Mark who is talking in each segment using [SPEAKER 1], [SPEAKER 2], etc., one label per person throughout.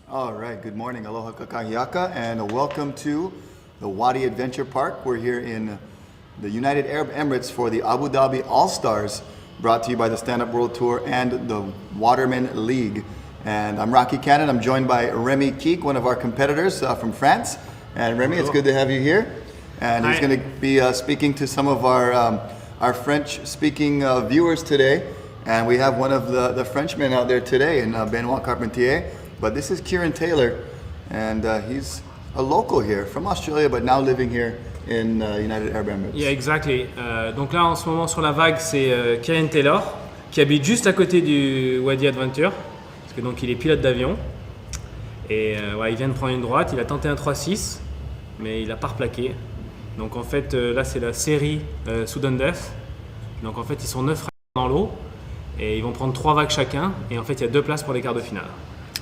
[SPEAKER 1] All right, good morning, aloha kakahiaka, and welcome to the Wadi Adventure Park. We're here in the United Arab Emirates for the Abu Dhabi All-Stars, brought to you by the Stand-Up World Tour and the Waterman League. And I'm Rocky Cannon. I'm joined by Remy Keek, one of our competitors from France. And Remy, it's good to have you here. And he's going to be speaking to some of our French-speaking viewers today. And we have one of the Frenchmen out there today, in Benoit Carpentier. But this is Kieran Taylor, and he's a local here from Australia, but now living here in United Arab Emirates.
[SPEAKER 2] Yeah, exactly. Donc là, en ce moment sur la vague, c'est Kieran Taylor qui habite juste à côté du Wadi Adventure, parce que donc il est pilote d'avion. Et ouais, il vient de prendre une droite. Il a tenté un 3-6, mais il a pas replaqué. Donc en fait, là c'est la série Sudden Death. Donc en fait, ils sont 9 dans l'eau et ils vont prendre 3 vagues chacun. Et en fait, il y a 2 places pour les quarts de finale.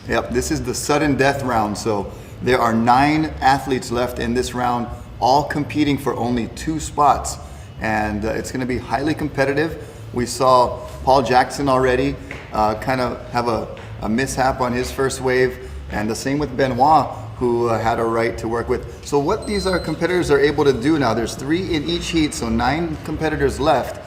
[SPEAKER 1] Yep, this is the sudden death round. So there are 9 athletes left in this round, all competing for only 2 spots. And it's going to be highly competitive. We saw Paul Jackson already kind of have a mishap on his first wave. And the same with Benoit, who had a right to work with. So what these competitors are able to do now, there's 3 in each heat, so 9 competitors left.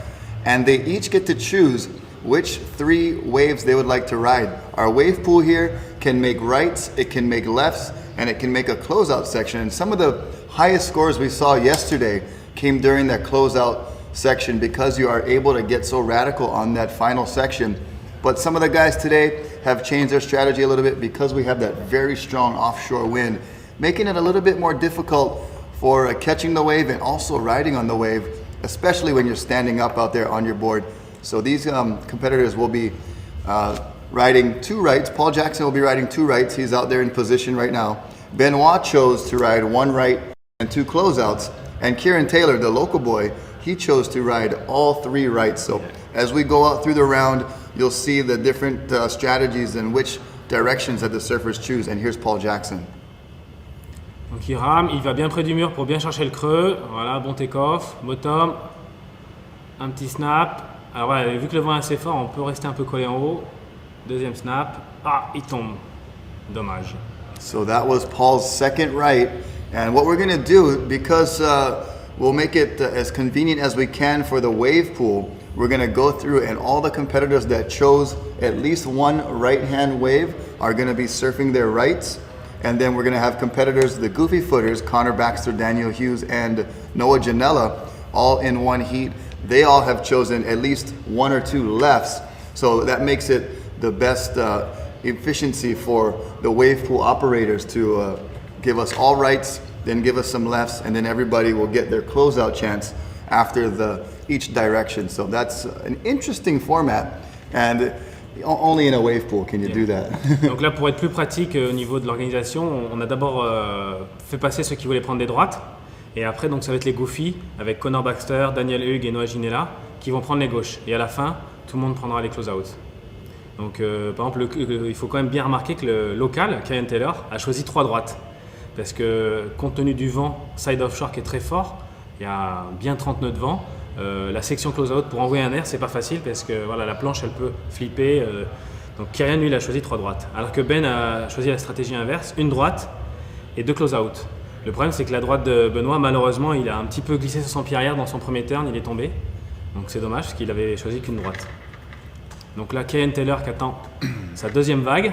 [SPEAKER 1] And they each get to choose which 3 waves they would like to ride. Our wave pool here can make rights, it can make lefts, and it can make a closeout section. And some of the highest scores we saw yesterday came during that closeout section because you are able to get so radical on that final section. But some of the guys today have changed their strategy a little bit because we have that very strong offshore wind, making it a little bit more difficult for catching the wave and also riding on the wave, especially when you're standing up out there on your board. So these competitors will be riding 2 rights. Paul Jackson will be riding 2 rights. He's out there in position right now. Benoit chose to ride 1 right and 2 closeouts. And Kieran Taylor, the local boy, he chose to ride all 3 rights. So as we go out through the round, you'll see the different strategies and which directions that the surfers choose. And here's Paul Jackson.
[SPEAKER 2] Donc il rame, il va bien près du mur pour bien chercher le creux. Voilà, bon take-off, bottom, un petit snap. Alors voilà, vu que le vent est assez fort, on peut rester un peu collé en haut. Deuxième snap. Ah, il tombe. Dommage.
[SPEAKER 1] So that was Paul's second right. And what we're going to do, because we'll make it as convenient as we can for the wave pool, we're going to go through, and all the competitors that chose at least 1 right-hand wave are going to be surfing their rights. And then we're going to have competitors, the goofy footers, Connor Baxter, Daniel Hughes, and Noah Janela, all in 1 heat. They all have chosen at least 1 or 2 lefts. So that makes it the best efficiency for the wave pool operators to give us all rights, then give us some lefts, and then everybody will get their closeout chance after each direction. So that's an interesting format, and only in a wave pool can you do that.
[SPEAKER 2] Donc là, pour être plus pratique au niveau de l'organisation, on a d'abord fait passer ceux qui voulaient prendre des droites. Et après, donc, ça va être les Goofy avec Connor Baxter, Daniel Hughes et Noah Ginella qui vont prendre les gauches. Et à la fin, tout le monde prendra les close-outs. Donc, par exemple, il faut quand même bien remarquer que le local, Kieran Taylor, a choisi 3 droites. Parce que, compte tenu du vent side offshore qui est très fort, il y a bien 30 nœuds de vent. La section close-out pour envoyer un air, c'est pas facile parce que voilà, la planche, elle peut flipper. Donc, Kieran, lui, il a choisi 3 droites. Alors que Ben a choisi la stratégie inverse, 1 droite et 2 close-out. Le problème, c'est que la droite de Benoît, malheureusement, il a un petit peu glissé sur son pied arrière dans son premier turn, il est tombé. Donc c'est dommage parce qu'il avait choisi qu'une droite. Donc là, Kieran Taylor qui attend sa deuxième vague.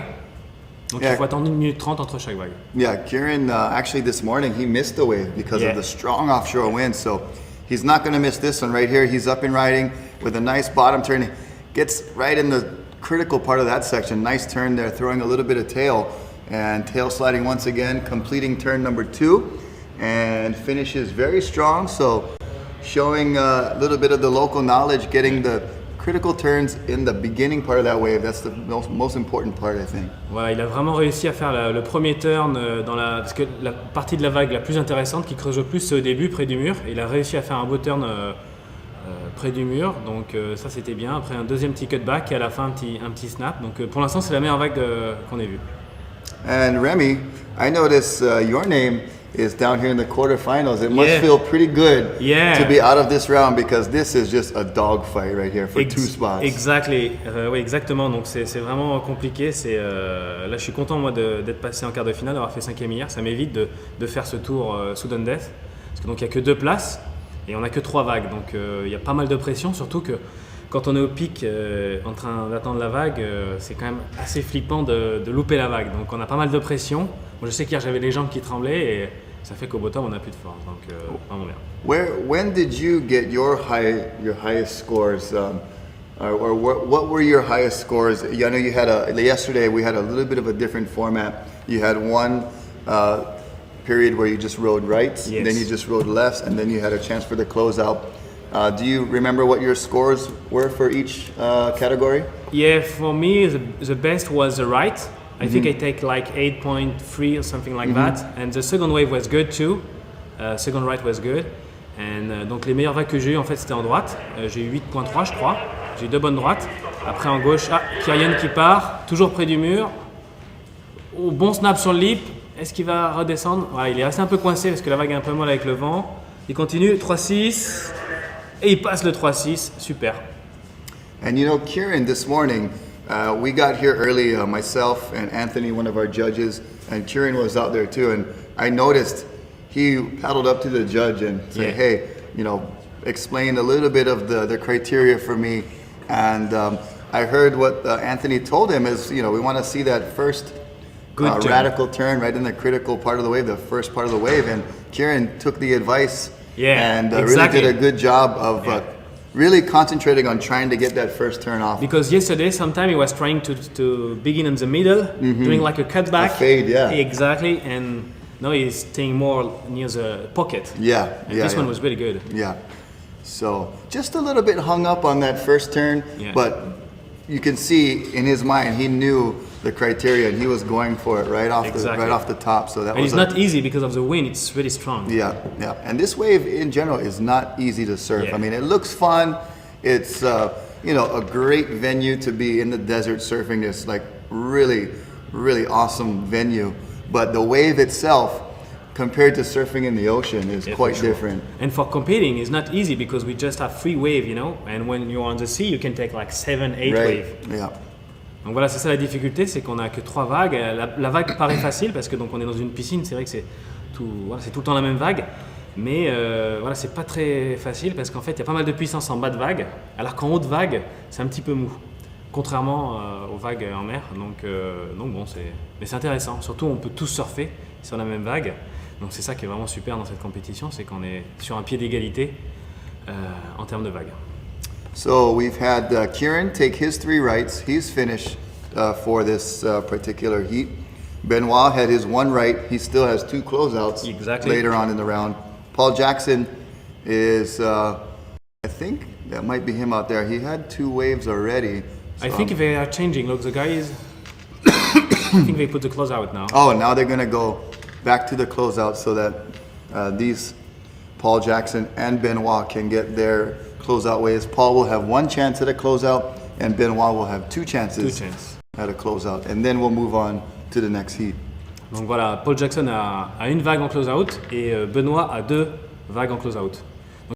[SPEAKER 2] Donc il faut attendre 1 minute 30 entre chaque vague.
[SPEAKER 1] Yeah, Kieran, actually this morning, he missed the wave because of the strong offshore wind. So he's not going to miss this one right here. He's up and riding with a nice bottom turn. Gets right in the critical part of that section. Nice turn there, throwing a little bit of tail. And tail sliding once again, completing turn number 2, and finishes very strong. So showing a little bit of the local knowledge, getting the critical turns in the beginning part of that wave. That's the most important part, I think.
[SPEAKER 2] Voilà, il a vraiment réussi à faire le premier turn parce que la partie de la vague la plus intéressante qui creuse le plus, c'est au début près du mur. Il a réussi à faire un beau turn près du mur, donc ça c'était bien. Après un deuxième petit cutback et à la fin un petit snap. Donc pour l'instant c'est la meilleure vague qu'on ait vue.
[SPEAKER 1] And Remy, I notice your name is down here in the quarterfinals. It must
[SPEAKER 2] Yeah.
[SPEAKER 1] feel pretty good
[SPEAKER 2] Yeah.
[SPEAKER 1] to be out of this round because this is just a dogfight right here for two spots.
[SPEAKER 2] Exactly. Oui, exactement. Donc c'est vraiment compliqué. Là, je suis content moi d'être passé en quart de finale, d'avoir fait 5e hier. Ça m'évite de faire ce tour Sudden Death. Parce que donc il n'y a que 2 places et on n'a que 3 vagues. Donc il y a pas mal de pression, surtout que quand on est au pic en train d'attendre la vague, c'est quand même assez flippant de louper la vague. Donc on a pas mal de pression. Moi je sais qu'hier j'avais les jambes qui tremblaient et ça fait qu'au bottom on n'a plus de force. Donc vraiment bien.
[SPEAKER 1] When did you get your highest scores? Or what were your highest scores? I know you had yesterday we had a little bit of a different format. You had one period where you just rode rights,
[SPEAKER 2] Yes.
[SPEAKER 1] then you just rode lefts, and then you had a chance for the closeout. Do you remember what your scores were for each category?
[SPEAKER 2] Yeah, for me the best was the right. I think I take like 8.3 or something like that. And the second wave was good too. Second right was good. And donc les meilleures vagues que j'ai eues en fait c'était en droite. J'ai eu 8.3 je crois. J'ai eu 2 bonnes droites. Après en gauche, Kyrian qui part, toujours près du mur. Oh, bon snap sur le lip. Est-ce qu'il va redescendre? Ouais, il est resté un peu coincé parce que la vague est un peu molle avec le vent. Il continue, 3-6. Et il passe le 3-6. Super.
[SPEAKER 1] And you know, Kieran, this morning, we got here early, myself and Anthony, one of our judges, and Kieran was out there too. And I noticed he paddled up to the judge and said,
[SPEAKER 2] Yeah.
[SPEAKER 1] hey, you know, explain a little bit of the criteria for me. And I heard what Anthony told him is, you know, we want to see that first
[SPEAKER 2] Good turn.
[SPEAKER 1] radical turn right in the critical part of the wave, the first part of the wave. And Kieran took the advice
[SPEAKER 2] Yeah,
[SPEAKER 1] and
[SPEAKER 2] exactly.
[SPEAKER 1] really did a good job of really concentrating on trying to get that first turn off.
[SPEAKER 2] Because yesterday, sometime he was trying to begin in the middle, doing like a cutback.
[SPEAKER 1] A fade, yeah.
[SPEAKER 2] Exactly, and now he's staying more near the pocket.
[SPEAKER 1] Yeah,
[SPEAKER 2] And
[SPEAKER 1] yeah,
[SPEAKER 2] this
[SPEAKER 1] yeah.
[SPEAKER 2] one was really good.
[SPEAKER 1] Yeah. So just a little bit hung up on that first turn,
[SPEAKER 2] Yeah.
[SPEAKER 1] but you can see in his mind he knew the criteria and he was going for it right off the top. So that
[SPEAKER 2] And
[SPEAKER 1] was
[SPEAKER 2] it's not easy because of the wind, it's really strong.
[SPEAKER 1] yeah, yeah. And this wave in general is not easy to surf.
[SPEAKER 2] Yeah.
[SPEAKER 1] I mean, it looks fun. It's you know, a great venue to be in the desert surfing this like really awesome venue, but the wave itself compared to surfing in the ocean is
[SPEAKER 2] Yeah,
[SPEAKER 1] quite
[SPEAKER 2] for sure.
[SPEAKER 1] different.
[SPEAKER 2] And for competing, it's not easy because we just have free wave, you know, and when you're on the sea, you can take like 7, 8
[SPEAKER 1] Right.
[SPEAKER 2] wave.
[SPEAKER 1] Yeah.
[SPEAKER 2] Donc voilà, c'est ça la difficulté, c'est qu'on a que 3 vagues. La vague paraît facile parce que donc on est dans une piscine, c'est vrai que c'est tout le temps la même vague, mais voilà, c'est pas très facile parce qu'en fait il y a pas mal de puissance en bas de vague, alors qu'en haut de vague c'est un petit peu mou, contrairement aux vagues en mer. Donc bon, mais c'est intéressant. Surtout on peut tous surfer sur la même vague. Donc c'est ça qui est vraiment super dans cette compétition, c'est qu'on est sur un pied d'égalité en termes de vagues.
[SPEAKER 1] So we've had Kieran take his 3 rights. He's finished for this particular heat. Benoit had his 1 right. He still has 2 closeouts
[SPEAKER 2] Exactly.
[SPEAKER 1] later on in the round. Paul Jackson is, I think that might be him out there. He had 2 waves already.
[SPEAKER 2] I
[SPEAKER 1] So
[SPEAKER 2] think they are changing. Look, the guy is. I think they put the closeout now.
[SPEAKER 1] Oh, now they're going to go back to the closeout so that these Paul Jackson and Benoit can get their closeout waves. Paul will have 1 chance at a closeout, and Benoit will have 2 chances
[SPEAKER 2] 2 chances.
[SPEAKER 1] at a closeout. And then we'll move on to the next heat.
[SPEAKER 2] Donc voilà, Paul Jackson a 1 vague en close-out et Benoît a 2 vagues en close-out.